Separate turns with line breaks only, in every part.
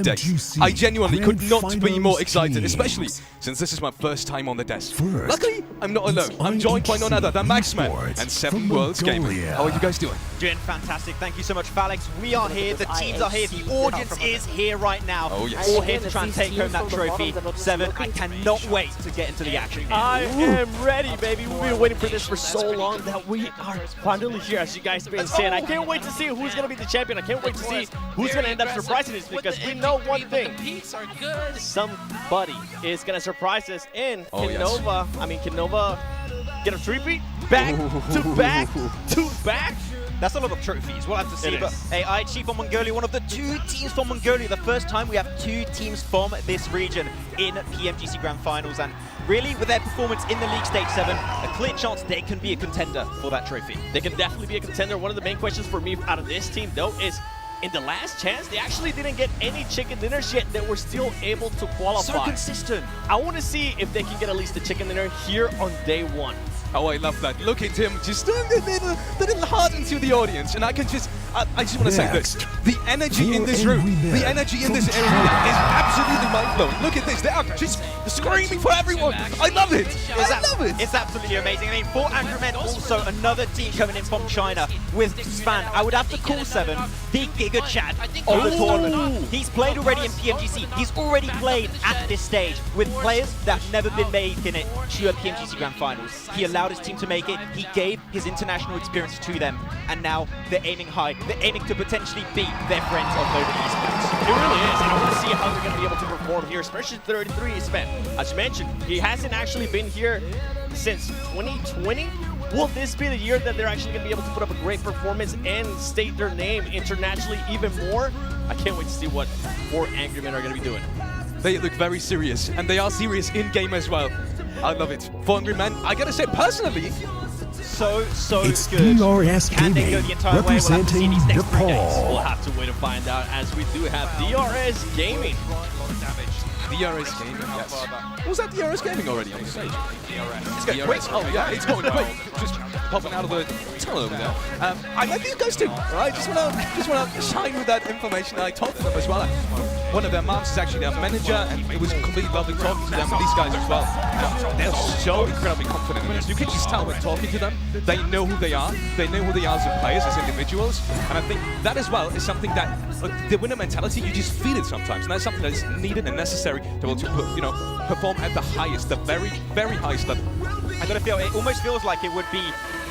days. I genuinely could not be more excited, especially since this is my first time on the desk. Luckily, I'm not alone. I'm joined by none other than Maxman and 7 Worlds Gaming. How are you guys doing?
Doing fantastic. Thank you so much, Falix. We are here. The teams are here. The audience is here right now.
Oh, yes.
All here to try and take home that trophy. 7, I cannot wait to get into the action here.
I am ready, baby. We've been waiting for this for so long that we are finally here, as you guys have been saying. I can't wait to see who's going to be the champion. I can't wait to see who's going to end up surprising us, because we know one thing. Somebody is going to surprise us in Kinova.
Yes.
I mean, Kinova get a three-beat? Back to back to back?
That's a lot of trophies. We'll have to see. But AI Chief from Mongolia, one of the 2 teams from Mongolia. The first time we have 2 teams from this region in PMGC Grand Finals. And really, with their performance in the League Stage 7, a clear chance they can be a contender for that trophy.
They can definitely be a contender. One of the main questions for me out of this team, though, is in the last chance, they actually didn't get any chicken dinners yet that were still able to qualify.
So consistent.
I want to see if they can get at least a chicken dinner here on day 1.
Oh, I love that. Look at him just throwing the little heart into the audience. And I can just, I just want to say this. The energy in this room, the energy in this area is absolutely mind-blowing. Look at this. They are just screaming for everyone. I love it. I love it.
It's absolutely amazing. I mean, for Angry Men, also another team coming in from China with Span. I would have to call 7 the Giga Chad of the tournament. He's played already in PMGC. He's already played at this stage with players that have never been making it to a PMGC Grand Finals. He allowed his team to make it. He gave his international experience to them, and now they're aiming high. They're aiming to potentially beat their friends of Nova Esports.
It really is, and I want to see how they're going to be able to perform here, especially 33 is spent. As you mentioned, he hasn't actually been here since 2020. Will this be the year that they're actually going to be able to put up a great performance and state their name internationally even more? I can't wait to see what 4 Angry Men are going to be doing.
They look very serious, and they are serious in-game as well. I love it. For Angry Men, I gotta say, personally,
so
it's
good.
DRS
Can they go the entire way? We'll have to see
representing
these next 3 days.
Nepal.
We'll have to wait to find out, as we do have DRS Gaming.
DRS Gaming, yes. Was that DRS Gaming already on the stage?
It's going
DRS.
quick.
Oh, yeah, it's going quick. Just popping out of the tunnel over there. I like these guys too, right? Just wanna shine with that information. I talked to them as well. One of their moms is actually their manager, and it was completely lovely talking to them and these guys as well. They're so incredibly confident in this. You can just tell when talking to them, they know who they are. They know who they are as players, as individuals. And I think that as well is something that the winner mentality, you just feel it sometimes. And that's something that is needed and necessary to be able to perform at the highest, the very, very highest level.
I gotta feel, it almost feels like it would be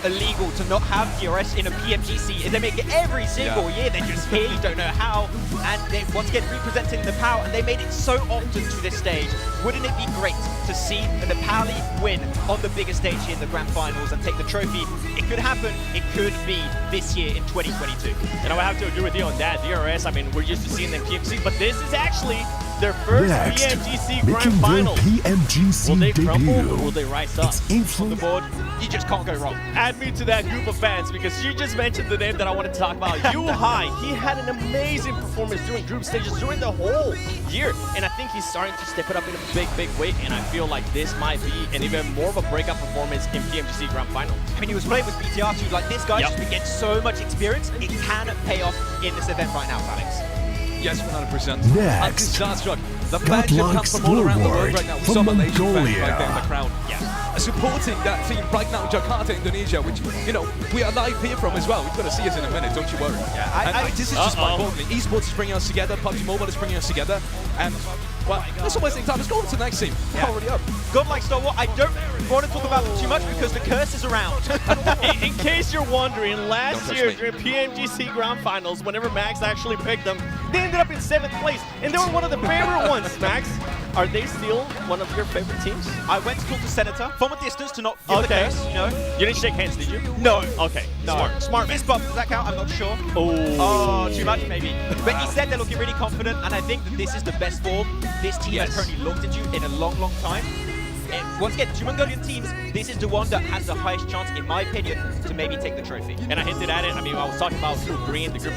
illegal to not have DRS in a PMGC. They make it every single year. They're just here, you don't know how. And they once again representing the PAL, and they made it so often to this stage. Wouldn't it be great to see the PAL win on the biggest stage here in the Grand Finals and take the trophy? It could happen. It could be this year in 2022.
And I would have to agree with you on that. DRS, I mean, we're used to seeing them PMGC, but this is actually their first
Next,
PMGC Grand
making
Finals.
their PMGC
Will they crumble
debut.
or will they rise up on the board?
You just can't go wrong.
Add me to that group of fans, because you just mentioned the name that I wanted to talk about. Yu Hai. He had an amazing performance during group stages during the whole year, and I think he's starting to step it up in a big, big way, and I feel like this might be an even more of a breakout performance in PMGC Grand Final.
I mean, he was playing with BTR too. Like, this guy's just been getting so much experience. It can pay off in this event right now, Alex.
Yes, 100%.
Next,
Starstruck. The fans have come from all around the world right now. We saw Malaysian fans right there in the crowd. Supporting that team right now in Jakarta, Indonesia, which, we are live here from as well. We've got to see us in a minute, don't you worry. This is just mind-boggling. Esports is bringing us together, PUBG Mobile is bringing us together, and, well, that's not wasting time. Let's go on to the next team. Already up.
Godlike Star Wars, I don't want to talk about them too much because the curse is around.
In case you're wondering, last year during PMGC Grand Finals, whenever Max actually picked them, they ended up in 7th place, and they were one of the favorite ones, Max. Are they still one of your favorite teams?
I went to talk to Senator from a distance to not give the curse,
You didn't shake hands, did you?
No.
Okay.
No. Smart fist bump, does that count? I'm not sure. Oh, too much maybe. But he said they're looking really confident, and I think that this is the best form this team has currently looked at you in a long, long time. once again, two Mongolian teams, this is the one that has the highest chance, in my opinion, to maybe take the trophy.
And I hinted at it. I mean, I was talking about Group 3 and the Group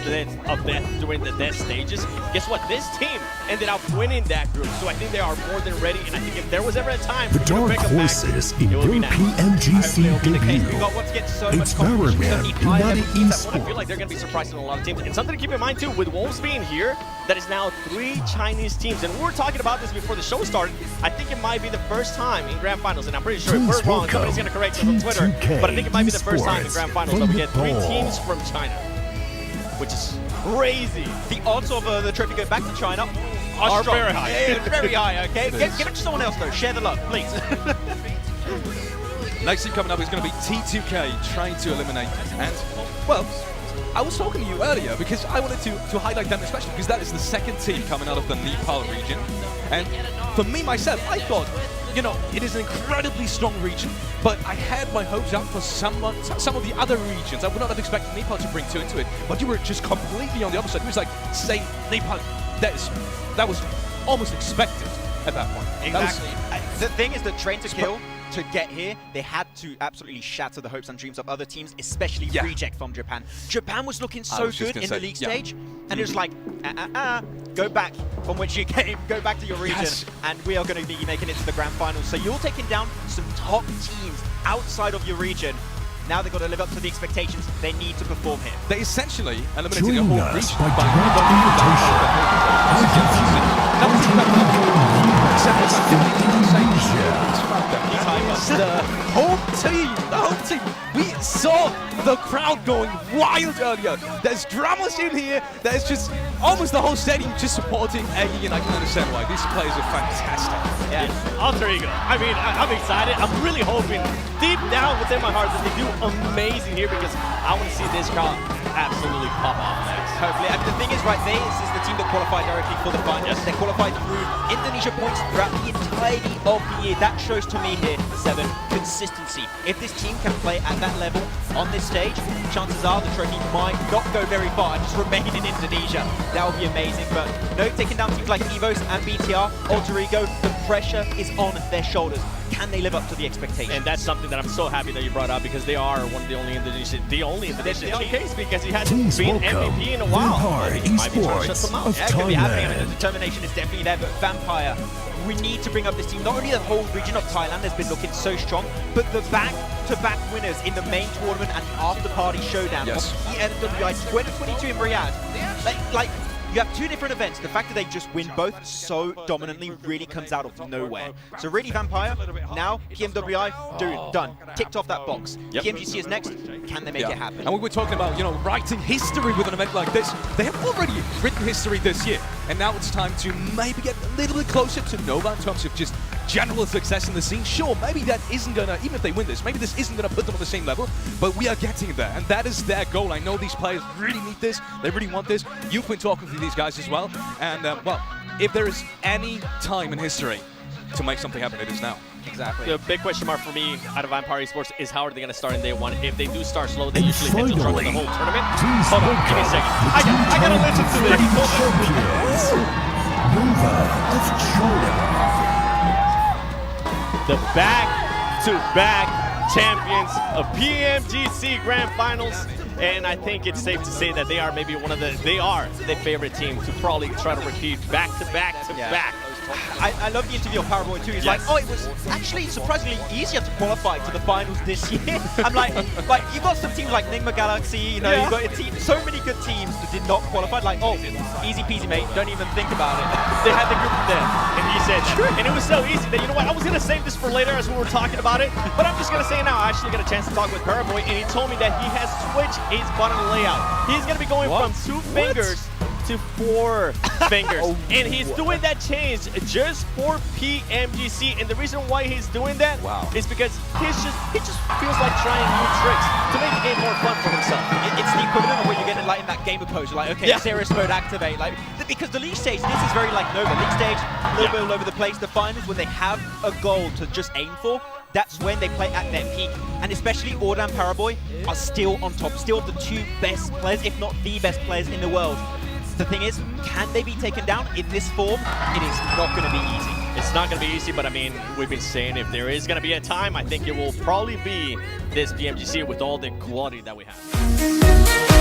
of Death during the death stages. Guess what? This team ended up winning that group, so I think they are more than ready. And I think if there was ever a time for
The
them to
dark
break a back,
horses in
it will
their
be now.
PMGC debut.
We've got once again so
It's
much competition, so
Barrowman
many high level
United
teams.
I feel like they're going to be surprising a lot of teams. And something to keep in mind, too, with Wolves being here, that is now 3 Chinese teams. And we were talking about this before the show started. I think it might be the first time in Grand Finals, and I'm pretty sure if we're wrong, somebody's going to correct us on Twitter,
T2K
but I think it might be the first time in Grand Finals that we get 3
football.
teams from China, which is crazy.
The odds of the trophy going back to China
Are
strong.
very high.
Yeah, very high, okay?
It
Give
is.
it to someone else, though. Share the love, please.
Next team coming up is going to be T2K trying to eliminate. And, well, I was talking to you earlier because I wanted to highlight them especially because that is the second team coming out of the Nepal region. And for me, myself, I thought, you know, it is an incredibly strong region, but I had my hopes up for some of the other regions. I would not have expected Nepal to bring 2 into it, but you were just completely on the other side. It was like saying Nepal, that was almost expected at that point.
Exactly. The thing is that Train to Kill, to get here, they had to absolutely shatter the hopes and dreams of other teams, especially Reject from Japan. Japan was looking so good in the league stage, and it was like, go back from which you came, go back to your region, and we are going to be making it to the Grand Finals. So you're taking down some top teams outside of your region. Now they've got to live up to the expectations. They need to perform here.
They essentially eliminated the
Join
whole
us
region
by
the home team. We saw the crowd going wild earlier. There's drummers in here. There's just almost the whole stadium just supporting Eggy, and I can understand why. These players are fantastic.
Yeah, alter ego. I mean, I'm excited. I'm really hoping deep down within my heart that they do amazing here because I want to see this crowd absolutely pop off next.
Hopefully. And the thing is, right, this is the team that qualified directly for the finals. They qualified through Indonesia points throughout the entirety of the year. That shows to me here, 7, consistency. If this team can play at that level on this stage, chances are the trophy might not go very far and just remain in Indonesia. That would be amazing. But no, taking down teams like EVOS and BTR, Alter Ego, the pressure is on their shoulders. Can they live up to the expectations?
And that's something that I'm so happy that you brought up because they are one of the only Indonesian case because he hasn't been MVP in a while.
Vampire
He might be trying to shut them out.
Esports of
Yeah, it could be happening. I mean, the
Thailand.
determination is definitely there, but Vampire, we need to bring up this team. Not only the whole region of Thailand has been looking so strong, but the back-to-back winners in the main tournament and after-party showdown of EMWI 2022 in Riyadh. Like, you have 2 different events. The fact that they just win both so dominantly really comes out of nowhere. So really, Vampire, now PMWI, done. Ticked off that box. PMGC is next. Can they make it happen?
And we were talking about, you know, writing history with an event like this. They have already written history this year, and now it's time to maybe get a little bit closer to Nova in terms of just general success in the scene. Sure, maybe that isn't gonna, even if they win this, maybe this isn't gonna put them on the same level, but we are getting there, and that is their goal. I know these players really need this. They really want this. You've been talking to these guys as well, and well, if there is any time in history to make something happen, it is now.
Exactly.
The big question mark for me out of Vampire Esports is how are they going to start in day 1? If they do start slow, they usually tend to struggle the whole tournament. Hold on, give me a second. I gotta listen to this.
Nova of China.
The back-to-back champions of PMGC Grand Finals. And I think it's safe to say that they are maybe the favorite team to probably try to repeat back-to-back-to-back.
I love the interview of Paraboy too. He's like, oh, it was actually surprisingly easier to qualify to the finals this year. I'm like you got some teams like Nigma Galaxy, you know, you got a team, so many good teams that did not qualify. Like, oh, easy peasy, mate. Don't even think about it.
They had the group there, and he said that. And it was so easy that, you know what, I was going to save this for later as we were talking about it, but I'm just going to say it now. I actually got a chance to talk with Paraboy, and he told me that he has switched his button layout. He's going to be going from 2 fingers to 4 fingers. And he's doing that change just for PMGC. And the reason why he's doing that is because he just feels like trying new tricks to make the game more fun for himself.
It's the equivalent of when you get in, like, in that gamer pose. You're like, okay, serious mode activate. Like, because the league stage, this is very like Nova. League stage, a little bit all over the place. The finals, when they have a goal to just aim for, that's when they play at their peak. And especially Ordan and Paraboy are still on top, still the 2 best players, if not the best players in the world. The thing is, can they be taken down in this form? It is not going to be easy.
It's not going to be easy, but I mean, we've been saying if there is going to be a time, I think it will probably be this PMGC with all the quality that we have.